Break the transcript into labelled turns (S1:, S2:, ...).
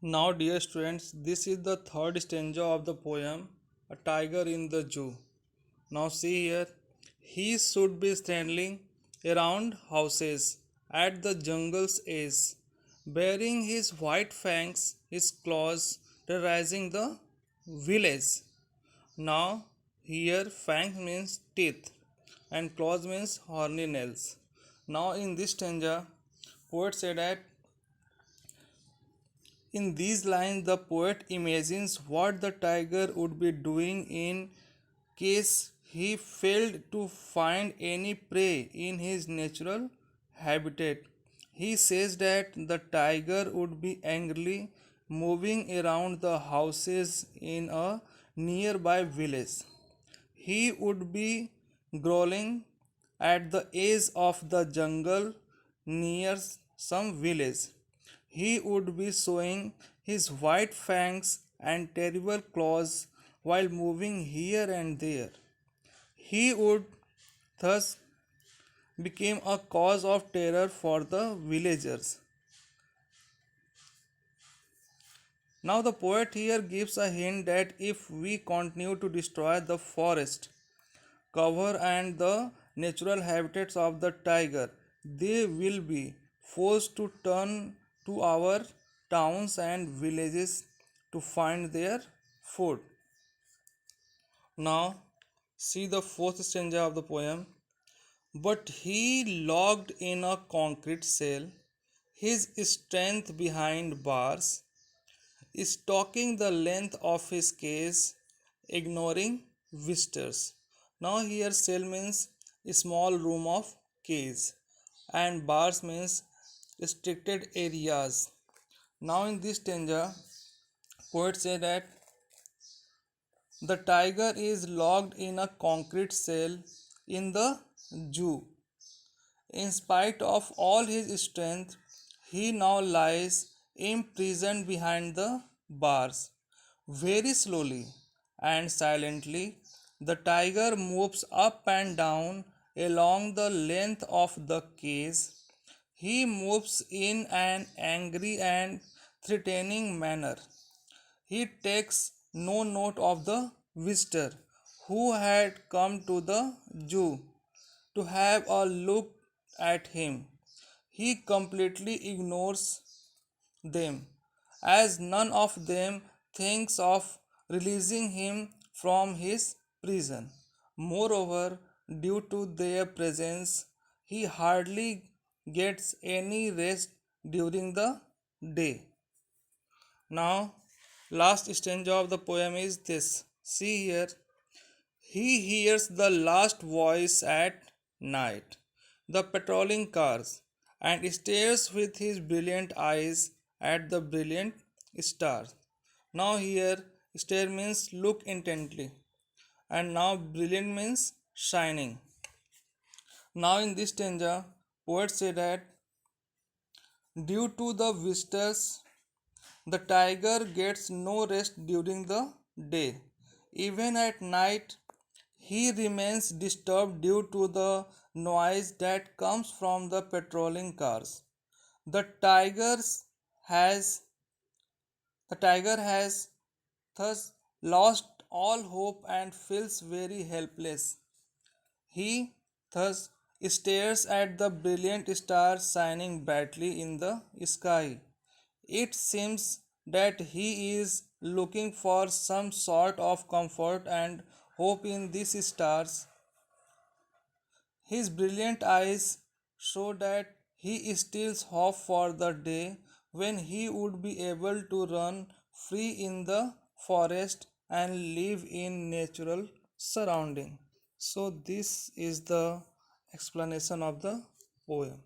S1: Now, dear students, this is the third stanza of the poem A Tiger in the Zoo. Now, see here, he should be standing around houses at the jungle's edge, bearing his white fangs, his claws, terrorizing the village. Now, here, fangs means teeth and claws means horny nails. Now, in this stanza, poet said that in these lines, the poet imagines what the tiger would be doing in case he failed to find any prey in his natural habitat. He says that the tiger would be angrily moving around the houses in a nearby village. He would be growling at the edge of the jungle near some village. He would be showing his white fangs and terrible claws while moving here and there. He would thus become a cause of terror for the villagers. Now, the poet here gives a hint that if we continue to destroy the forest, cover, and the natural habitats of the tiger, they will be forced to turn to our towns and villages to find their food. Now, see the fourth stanza of the poem. But he locked in a concrete cell, his strength behind bars, stalking the length of his cage, ignoring visitors. Now here cell means a small room of cage and bars means restricted areas. Now in this stanza, poet say that the tiger is locked in a concrete cell in the zoo. In spite of all his strength, he now lies imprisoned behind the bars. Very slowly and silently, the tiger moves up and down along the length of the cage. He moves in an angry and threatening manner. He takes no note of the visitor who had come to the zoo to have a look at him. He completely ignores them, as none of them thinks of releasing him from his prison. Moreover, due to their presence, he hardly gets any rest during the day. Now, last stanza of the poem is this. See here. He hears the last voice at night, the patrolling cars, and stares with his brilliant eyes at the brilliant stars. Now, here, stare means look intently, and now brilliant means shining. Now, in this stanza, poet say that due to the visitors, the tiger gets no rest during the day. Even at night, he remains disturbed due to the noise that comes from the patrolling cars. The tigers has the tiger has thus lost all hope and feels very helpless. He thus stares at the brilliant stars shining brightly in the sky. It seems that he is looking for some sort of comfort and hope in these stars. His brilliant eyes show that he still hopes for the day when he would be able to run free in the forest and live in natural surrounding. So this is the explanation of the poem.